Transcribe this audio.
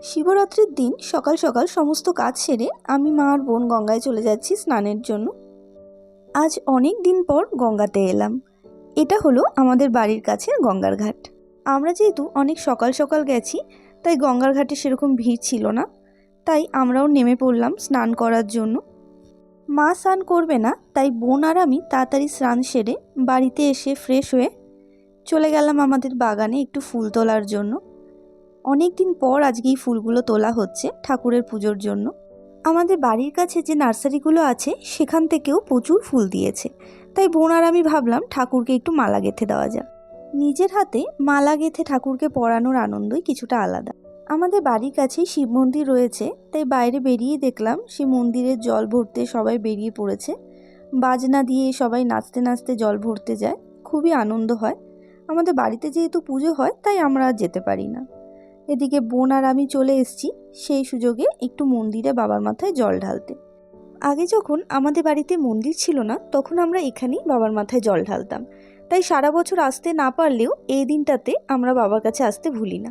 শিবরাত্রির দিন সকাল সকাল সমস্ত কাজ সেরে আমি মা আর বোন গঙ্গায় চলে যাচ্ছি স্নানের জন্য। আজ অনেক দিন পর গঙ্গাতে এলাম। এটা হলো আমাদের বাড়ির কাছে গঙ্গার ঘাট। আমরা যেহেতু অনেক সকাল সকাল গেছি, তাই গঙ্গার ঘাটে সেরকম ভিড় ছিল না, তাই আমরাও নেমে পড়লাম স্নান করার জন্য। মা স্নান করবে না, তাই বোন আর আমি তাড়াতাড়ি স্নান সেরে বাড়িতে এসে ফ্রেশ হয়ে চলে গেলাম আমাদের বাগানে একটু ফুল তোলার জন্য। অনেক দিন পর আজকে এই ফুলগুলো তোলা হচ্ছে ঠাকুরের পুজোর জন্য। আমাদের বাড়ির কাছে যে নার্সারিগুলো আছে সেখান থেকেও প্রচুর ফুল দিয়েছে, তাই বোন আর আমি ভাবলাম ঠাকুরকে একটু মালা গেঁথে দেওয়া যাক। নিজের হাতে মালা গেঁথে ঠাকুরকে পরানোর আনন্দই কিছুটা আলাদা। আমাদের বাড়ির কাছেই শিব মন্দির রয়েছে, তাই বাইরে বেরিয়ে দেখলাম সে মন্দিরের জল ভরতে সবাই বেরিয়ে পড়েছে। বাজনা দিয়ে সবাই নাচতে নাচতে জল ভরতে যায়, খুবই আনন্দ হয়। আমাদের বাড়িতে যেহেতু পুজো হয় তাই আমরা আর যেতে পারি না। এদিকে বোন আর আমি চলে এসেছি সেই সুযোগে একটু মন্দিরে বাবার মাথায় জল ঢালতে। আগে যখন আমাদের বাড়িতে মন্দির ছিল না তখন আমরা এখানেই বাবার মাথায় জল ঢালতাম, তাই সারা বছর আসতে না পারলেও এই দিনটাতে আমরা বাবার কাছে আসতে ভুলি না।